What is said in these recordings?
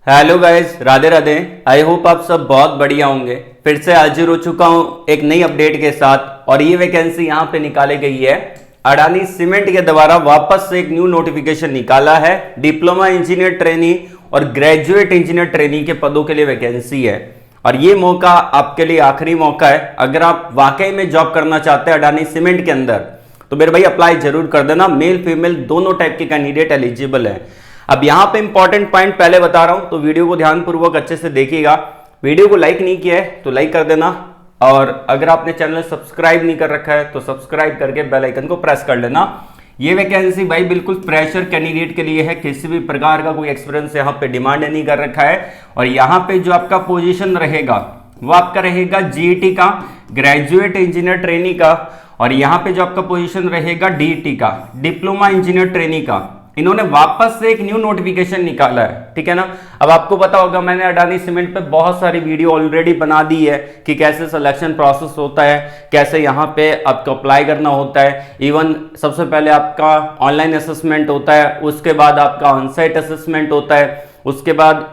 Hello guys, Radhe Radhe. I hope आप सब बहुत बढ़िया होंगे। फिर से हाजिर हो चुका हूं एक नई अपडेट के साथ और ये वैकेंसी यहां पे निकाली गई है। अडानी सीमेंट के द्वारा वापस से एक न्यू नोटिफिकेशन निकाला है। डिप्लोमा इंजीनियर ट्रेनी और ग्रेजुएट इंजीनियर ट्रेनी के पदों के लिए वैकेंसी है और ये मौका आपके लिए आखिरी मौका है। अगर आप वाकई में जॉब करना चाहते हैं अडानी सीमेंट के अंदर तो मेरे भाई अप्लाई जरूर कर देना। मेल फीमेल दोनों टाइप के कैंडिडेट एलिजिबल है। अब यहां पे इंपॉर्टेंट पॉइंट पहले बता रहा हूं तो वीडियो को ध्यानपूर्वक अच्छे से देखिएगा। वीडियो को लाइक नहीं किया है तो लाइक कर देना और अगर आपने चैनल सब्सक्राइब नहीं कर रखा है तो सब्सक्राइब करके बेल आइकन को प्रेस कर लेना। ये वैकेंसी भाई बिल्कुल फ्रेशर कैंडिडेट के लिए है। किसी भी प्रकार का कोई एक्सपीरियंस यहाँ पे डिमांड नहीं कर रखा है और यहाँ पे जो आपका पोजीशन रहेगा वो आपका रहेगा जीईटी का, ग्रेजुएट इंजीनियर ट्रेनी का, और यहाँ पे जो आपका पोजीशन रहेगा डीईटी का, डिप्लोमा इंजीनियर ट्रेनी का। इन्होंने वापस से एक न्यू नोटिफिकेशन निकाला है, ठीक है ना। अब आपको पता होगा मैंने अडानी सीमेंट पे बहुत सारी वीडियो ऑलरेडी बना दी है कि कैसे सिलेक्शन प्रोसेस होता है, कैसे यहाँ पे आपको अप्लाई करना होता है। इवन सबसे पहले आपका ऑनलाइन असेसमेंट होता है, उसके बाद आपका ऑनसाइट असेसमेंट होता है, उसके बाद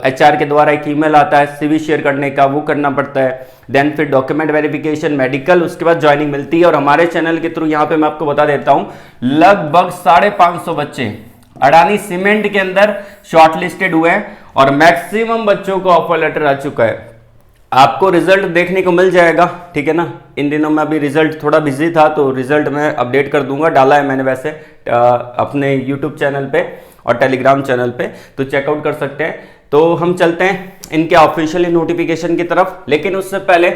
एचआर के द्वारा एक ईमेल आता है सीवी शेयर करने का, वो करना पड़ता है। देन फिर डॉक्यूमेंट वेरिफिकेशन, मेडिकल, उसके बाद ज्वाइनिंग मिलती है। और हमारे चैनल के थ्रू यहाँ पे मैं आपको बता देता हूँ लगभग 550 बच्चे अडानी सीमेंट के अंदर शॉर्टलिस्टेड हुए हैं और मैक्सिमम बच्चों को ऑफर लेटर आ चुका है। आपको रिजल्ट देखने को मिल जाएगा, ठीक है ना। इन दिनों में अभी रिजल्ट थोड़ा बिजी था तो रिजल्ट मैं अपडेट कर दूंगा। डाला है मैंने वैसे अपने यूट्यूब चैनल पे और टेलीग्राम चैनल पे, तो चेकआउट कर सकते हैं। तो हम चलते हैं इनके ऑफिशियली नोटिफिकेशन की तरफ। लेकिन उससे पहले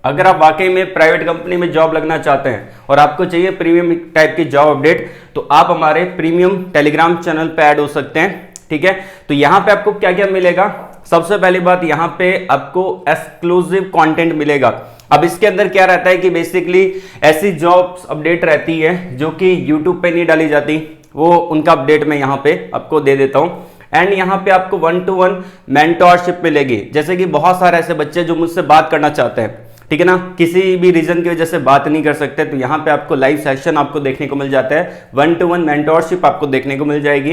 अगर आप वाकई में प्राइवेट कंपनी में जॉब लगना चाहते हैं और आपको चाहिए प्रीमियम टाइप की जॉब अपडेट तो आप हमारे प्रीमियम टेलीग्राम चैनल पे ऐड हो सकते हैं, ठीक है। तो यहाँ पे आपको क्या क्या मिलेगा, सबसे पहली बात यहाँ पे आपको एक्सक्लूसिव कंटेंट मिलेगा। अब इसके अंदर क्या रहता है कि बेसिकली ऐसी जॉब्स अपडेट रहती है जो कि यूट्यूब पे नहीं डाली जाती, वो उनका अपडेट मैं यहाँ पे आपको दे देता हूँ। एंड यहाँ पे आपको 1-to-1 मेंटोरशिप मिलेगी। जैसे कि बहुत सारे ऐसे बच्चे जो मुझसे बात करना चाहते हैं, ठीक है ना, किसी भी रीजन की वजह से बात नहीं कर सकते, तो यहाँ पे आपको लाइव सेशन आपको देखने को मिल जाता है। 1-to-1 मेंटोरशिप आपको देखने को मिल जाएगी।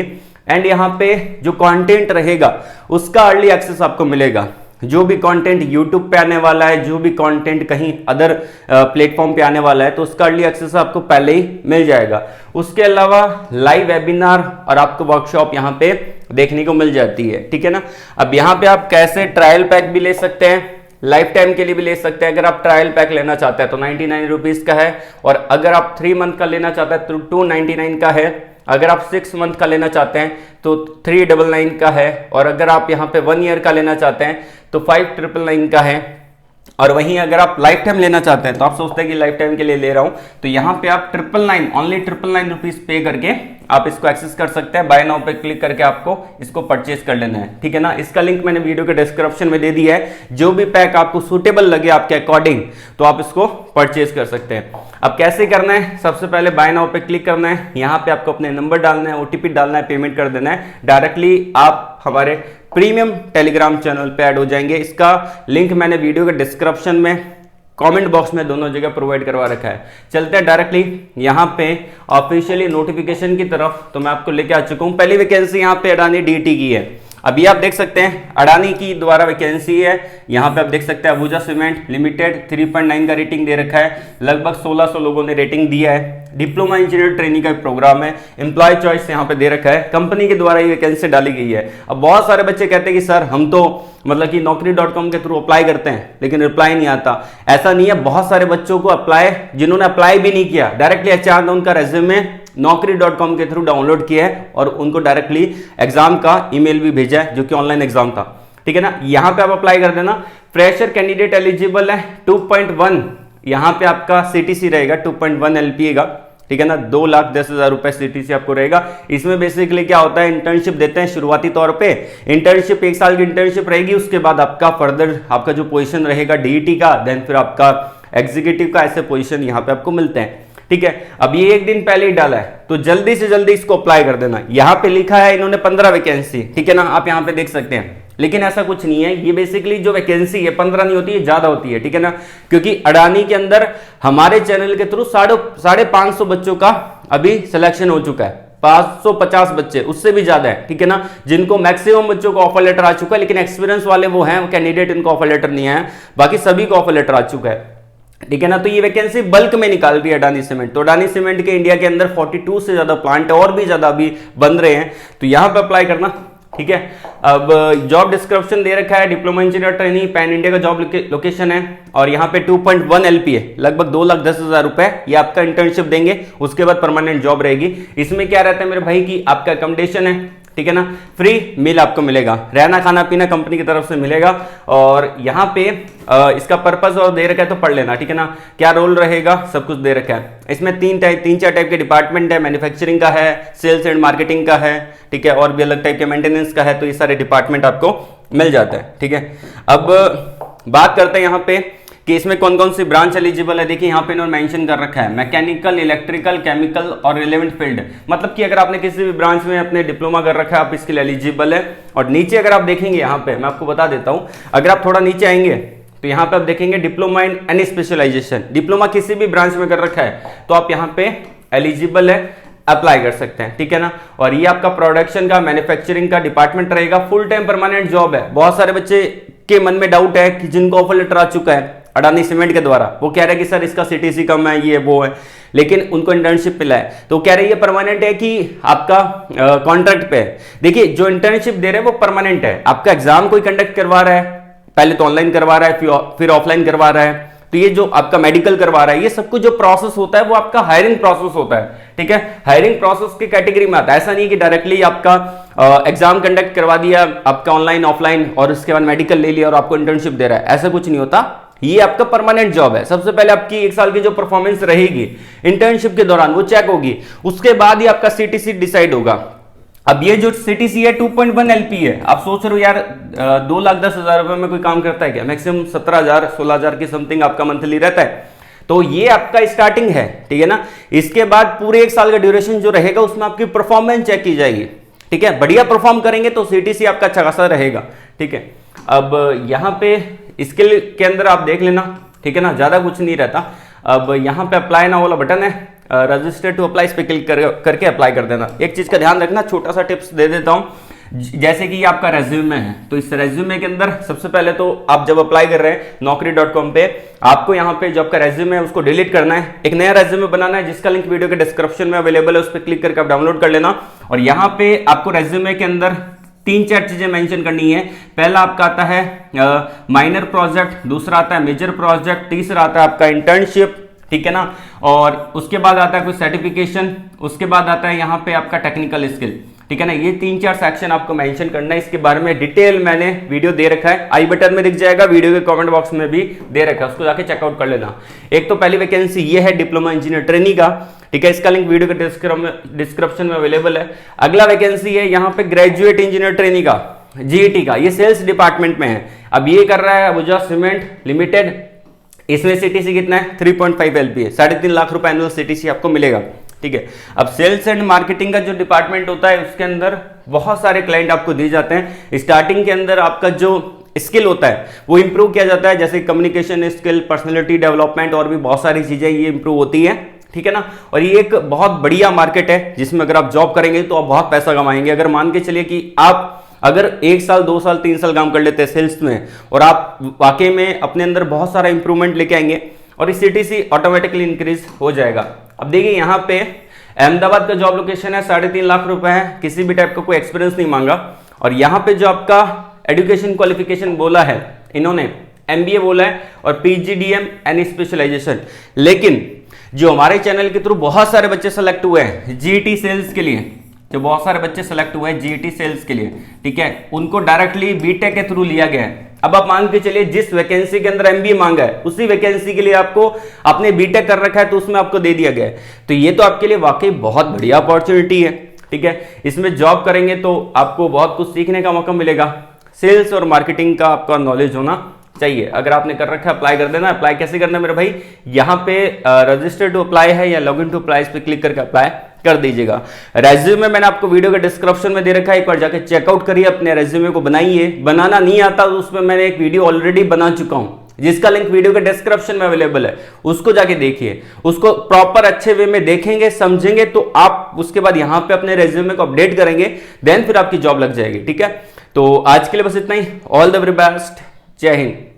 एंड यहाँ पे जो कंटेंट रहेगा उसका अर्ली एक्सेस आपको मिलेगा। जो भी कंटेंट यूट्यूब पे आने वाला है, जो भी कंटेंट कहीं अदर प्लेटफॉर्म पे आने वाला है तो उसका अर्ली एक्सेस आपको पहले ही मिल जाएगा। उसके अलावा लाइव वेबिनार और आपको वर्कशॉप यहाँ पे देखने को मिल जाती है, ठीक है ना। अब यहाँ पे आप कैसे ट्रायल पैक भी ले सकते हैं, लाइफ टाइम के लिए भी ले सकते हैं। अगर आप ट्रायल पैक लेना चाहते हैं तो 99 रुपीज का है, और अगर आप 3 मंथ का लेना चाहते हैं तो 299 का है। अगर आप 6 मंथ का लेना चाहते हैं तो 399 का है, और अगर आप यहाँ पे 1 ईयर का लेना चाहते हैं तो 5999 का है। और वहीं अगर आप लाइफ टाइम लेना चाहते हैं तो आप सोचते हैं कि लाइफ टाइम के लिए ले रहा हूं तो यहाँ पे आप 999 ओनली 999 रुपीज पे करके आप इसको एक्सेस कर सकते हैं। बाय नाउ पे क्लिक करके आपको इसको परचेज कर लेना है, ठीक है ना। इसका लिंक मैंने वीडियो के डिस्क्रिप्शन में दे दिया है। जो भी पैक आपको सुटेबल लगे आपके अकॉर्डिंग तो आप इसको परचेज कर सकते हैं। अब कैसे करना है, सबसे पहले बाय नाउ पे क्लिक करना है। यहाँ पे आपको अपने नंबर डालना है, ओटीपी डालना है, पेमेंट कर देना है। डायरेक्टली आप हमारे प्रीमियम टेलीग्राम चैनल पे ऐड हो जाएंगे। इसका लिंक मैंने वीडियो के डिस्क्रिप्शन में, कमेंट बॉक्स में दोनों जगह प्रोवाइड करवा रखा है। चलते हैं डायरेक्टली यहाँ पे ऑफिशियली नोटिफिकेशन की तरफ। तो मैं आपको लेके आ चुका हूँ। पहली वैकेंसी यहाँ पे अडानी डीटी की है। अभी आप देख सकते हैं अडानी की द्वारा वैकेंसी है। यहाँ पे आप देख सकते हैं अबूजा सीमेंट लिमिटेड 3.9 का रेटिंग दे रखा है। लगभग 1600 लोगों ने रेटिंग दिया है। डिप्लोमा इंजीनियर ट्रेनिंग का एक प्रोग्राम है। एम्प्लॉय चॉइस यहाँ पे दे रखा है। कंपनी के द्वारा ये वैकेंसी डाली गई है। अब बहुत सारे बच्चे कहते हैं कि सर हम तो मतलब कि naukri.com के थ्रू अप्लाई करते हैं लेकिन रिप्लाई नहीं आता। ऐसा नहीं है, बहुत सारे बच्चों को अप्लाई, जिन्होंने अप्लाई भी नहीं किया, डायरेक्टली एचआर ने उनका रेज्यूमे naukri.com के थ्रू डाउनलोड किया है और उनको डायरेक्टली एग्जाम का ईमेल भी भेजा है जो कि ऑनलाइन एग्जाम था, ठीक है ना। यहाँ पे आप अप्लाई कर देना। फ्रेशर कैंडिडेट एलिजिबल है। 2.1 यहाँ पे आपका सीटीसी रहेगा, 2.1 एलपीए का, ठीक है ना। 2,10,000 रुपए सीटीसी आपको रहेगा। इसमें बेसिकली क्या होता है, इंटर्नशिप देते हैं शुरुआती तौर पे। इंटर्नशिप 1 साल की इंटर्नशिप रहेगी। उसके बाद आपका फर्दर आपका जो पोजीशन रहेगा डीईटी का, देन फिर आपका एग्जीक्यूटिव का, ऐसे पोजीशन यहाँ पे आपको मिलते हैं, ठीक है। अब ये एक दिन पहले ही डाला है तो जल्दी से जल्दी इसको अप्लाई कर देना। यहाँ पे लिखा है इन्होंने 15 वैकेंसी, ठीक है ना, आप यहाँ पे देख सकते हैं। लेकिन ऐसा कुछ नहीं है। ये बेसिकली जो वैकेंसी है 15 नहीं होती है, ज्यादा होती है, ठीक है ना। क्योंकि अडानी के अंदर हमारे चैनल के थ्रू 550 बच्चों का अभी सिलेक्शन हो चुका है, 550 बच्चे, उससे भी ज्यादा है, ठीक है ना, जिनको मैक्सिमम बच्चों को ऑफर लेटर आ चुका है, लेकिन एक्सपीरियंस वाले वो हैं कैंडिडेट, इनको ऑफर लेटर नहीं आया, बाकी सभी को ऑफर लेटर आ चुका है, ठीक है ना। तो ये वैकेंसी बल्क में निकाल रही है अडानी सीमेंट। तो अडानी सीमेंट के इंडिया के अंदर 42 से ज्यादा प्लांट और भी ज्यादा अभी बन रहे हैं, तो यहां पे अप्लाई करना, ठीक है। अब जॉब डिस्क्रिप्शन दे रखा है, diploma engineer trainee, pan India का जॉब लोकेशन है, और यहाँ पे 2.1 LP है, लगभग 2,10,000 रुपए ये आपका इंटर्नशिप देंगे, उसके बाद परमानेंट जॉब रहेगी। इसमें क्या रहता है मेरे भाई कि आपका अकोमोडेशन है, ठीक है ना, फ्री मील आपको मिलेगा, रहना खाना पीना कंपनी की तरफ से मिलेगा, और यहाँ पे इसका पर्पस और दे रखा है तो पढ़ लेना, ठीक है ना, क्या रोल रहेगा सब कुछ दे रखा है। इसमें तीन चार टाइप के डिपार्टमेंट है, मैन्युफैक्चरिंग का है, सेल्स एंड मार्केटिंग का है, ठीक है, और भी अलग टाइप के मेंटेनेंस का है, तो ये सारे डिपार्टमेंट आपको मिल जाता है, ठीक है। अब बात करते हैं यहाँ पे कि इसमें कौन कौन सी ब्रांच एलिजिबल है। देखिए यहाँ पे इन्होंने मेंशन कर रखा है मैकेनिकल, इलेक्ट्रिकल, केमिकल और रिलेवेंट फील्ड, मतलब कि अगर आपने किसी भी ब्रांच में अपने डिप्लोमा कर रखा है आप इसके लिए एलिजिबल है। और नीचे अगर आप देखेंगे यहाँ पे मैं आपको बता देता हूँ, अगर आप थोड़ा नीचे आएंगे तो यहाँ पे आप देखेंगे diploma in any specialisation, diploma किसी भी ब्रांच में कर रखा है तो आप यहाँ पे एलिजिबल है, अप्लाई कर सकते हैं, ठीक है ना। और ये आपका प्रोडक्शन का, मैन्युफैक्चरिंग का डिपार्टमेंट रहेगा, फुल टाइम परमानेंट जॉब है। बहुत सारे बच्चे के मन में डाउट है कि जिनको ऑफर लेटर आ चुका है अडानी सीमेंट के द्वारा, वो कह रहे हैं कि सर इसका CTC कम है, ये वो है, लेकिन उनको इंटर्नशिप मिला है, तो कह रहे हैं ये परमानेंट है कि आपका कॉन्ट्रैक्ट पे है। देखिए जो इंटर्नशिप दे रहे हैं वो परमानेंट है, आपका एग्जाम कोई कंडक्ट करवा रहा है, पहले तो ऑनलाइन करवा रहा है, फिर ऑफलाइन करवा रहा है, तो ये जो आपका मेडिकल करवा रहा है, ये सब कुछ जो प्रोसेस होता है वो आपका हायरिंग प्रोसेस होता है, ठीक है, हायरिंग प्रोसेस की कैटेगरी में आता है। ऐसा नहीं कि डायरेक्टली आपका एग्जाम कंडक्ट करवा दिया आपका ऑनलाइन ऑफलाइन और उसके बाद मेडिकल ले लिया और आपको इंटर्नशिप दे रहा है, ऐसा कुछ नहीं होता। ये आपका परमानेंट जॉब है। सबसे पहले आपकी 1 साल की जो परफॉर्मेंस रहेगी इंटर्नशिप के दौरान वो चेक होगी, उसके बाद ही आपका CTC डिसाइड होगा। अब ये जो CTC है 2.1 LP है, आप सोच रहे हो यार 2,10,000 रुपए में कोई काम करता है क्या? मैक्सिमम 17,000 16,000 की समथिंग आपका मंथली रहता है, तो ये आपका स्टार्टिंग है, ठीक है ना। इसके बाद पूरे 1 साल का ड्यूरेशन जो रहेगा उसमें आपकी परफॉर्मेंस चेक की जाएगी, ठीक है, बढ़िया परफॉर्म करेंगे तो CTC आपका अच्छा खासा रहेगा, ठीक है। अब यहाँ पे स्किल के अंदर आप देख लेना, ठीक है ना, ज्यादा कुछ नहीं रहता। अब यहाँ पे अप्लाई ना वाला बटन है, रजिस्टर टू अप्लाई इस पे क्लिक करके अप्लाई कर देना। एक चीज का ध्यान रखना, छोटा सा टिप्स दे देता हूँ, जैसे कि ये आपका रेज्यूमे है, तो इस रेज्यूमे के अंदर सबसे पहले तो आप जब अप्लाई कर रहे हैं naukri.com पे, आपको यहाँ पे जो आपका रेज्यूमे है उसको डिलीट करना है, एक नया रेज्यूमे बनाना है, जिसका लिंक वीडियो के डिस्क्रिप्शन में अवेलेबल है, उस पर क्लिक करके आप डाउनलोड कर लेना। और यहाँ पे आपको रेज्यूमे के अंदर 3-4 चीजें मेंशन करनी है। पहला आपका आता है माइनर प्रोजेक्ट, दूसरा आता है मेजर प्रोजेक्ट, तीसरा आता है आपका इंटर्नशिप, ठीक है ना, और उसके बाद आता है कोई सर्टिफिकेशन, उसके बाद आता है यहाँ पे आपका टेक्निकल स्किल, ठीक है ना। ये 3-4 सेक्शन आपको मेंशन करना है। इसके बारे में डिटेल मैंने वीडियो दे रखा है, आई बटन में दिख जाएगा, वीडियो के कमेंट बॉक्स में भी दे रखा है, उसको जाके चेकआउट कर लेना। एक तो पहली वैकेंसी ये है डिप्लोमा इंजीनियर ट्रेनी का, ठीक है, इसका लिंक वीडियो के डिस्क्रिप्शन में अवेलेबल है। अगला वैकेंसी है यहाँ पे ग्रेजुएट इंजीनियर ट्रेनी का, GET का, ये सेल्स डिपार्टमेंट में है। अब ये कर रहा है अबुजा सीमेंट लिमिटेड, इसमें CTC कितना है 3.5 LP है, 3.5 लाख रुपए एनुअल CTC आपको मिलेगा, ठीक है। अब सेल्स एंड मार्केटिंग का जो डिपार्टमेंट होता है उसके अंदर बहुत सारे क्लाइंट आपको दिए जाते हैं। स्टार्टिंग के अंदर आपका जो स्किल होता है वो इंप्रूव किया जाता है, जैसे कम्युनिकेशन स्किल, पर्सनैलिटी डेवलपमेंट और भी बहुत सारी चीजें ये इंप्रूव होती है, ठीक है ना। और ये एक बहुत बढ़िया मार्केट है जिसमें अगर आप जॉब करेंगे तो आप बहुत पैसा कमाएंगे। अगर मान के चलिए कि आप अगर 1 साल 2 साल 3 साल काम कर लेते हैं सेल्स में और आप वाकई में अपने अंदर बहुत सारा इंप्रूवमेंट लेके आएंगे और इस CTC ऑटोमेटिकली इंक्रीज हो जाएगा। अब देखिए यहाँ पे अहमदाबाद का जॉब लोकेशन है, 3.5 लाख रुपए है, किसी भी टाइप का कोई एक्सपीरियंस नहीं मांगा। और यहाँ पे जो आपका एजुकेशन क्वालिफिकेशन बोला है इन्होंने MBA बोला है और PGDM एनी स्पेशलाइजेशन। लेकिन जो हमारे चैनल के थ्रू बहुत सारे बच्चे सेलेक्ट हुए हैं GET सेल्स के लिए, जो बहुत सारे बच्चे सेलेक्ट हुए हैं GET सेल्स के लिए, ठीक है, उनको डायरेक्टली BTech के थ्रू लिया गया है। अब आप मान के चलिए जिस वैकेंसी के अंदर MBA मांगा है उसी वैकेंसी के लिए आपको आपने BTech कर रखा है तो उसमें आपको दे दिया गया है। तो ये तो आपके लिए वाकई बहुत बढ़िया अपॉर्चुनिटी है, ठीक है। इसमें जॉब करेंगे तो आपको बहुत कुछ सीखने का मौका मिलेगा। सेल्स और मार्केटिंग का आपका नॉलेज होना चाहिए। अगर आपने कर रखा है अप्लाई कर देना। अप्लाई कैसे करना है मेरे भाई, यहाँ पे रजिस्टर टू अप्लाई है या लॉग इन टू अप्लाई पे क्लिक करके अप्लाई कर दीजिएगा। रेज्यूमे मैंने आपको वीडियो के डिस्क्रिप्शन में दे रखा है, एक बार जाके चेकआउट करिए, अपने रेज्यूमे को बनाइए। बनाना नहीं आता तो उसमें मैंने एक वीडियो ऑलरेडी बना चुका हूं, जिसका लिंक वीडियो के डिस्क्रिप्शन में अवेलेबल है, उसको जाके देखिए। उसको प्रॉपर अच्छे वे में देखेंगे, समझेंगे, तो आप उसके बाद यहां पे अपने रेज्यूमे को अपडेट करेंगे, देन फिर आपकी जॉब लग जाएगी। ठीक है, तो आज के लिए बस इतना ही। ऑल द वेरी बेस्ट, जय हिंद।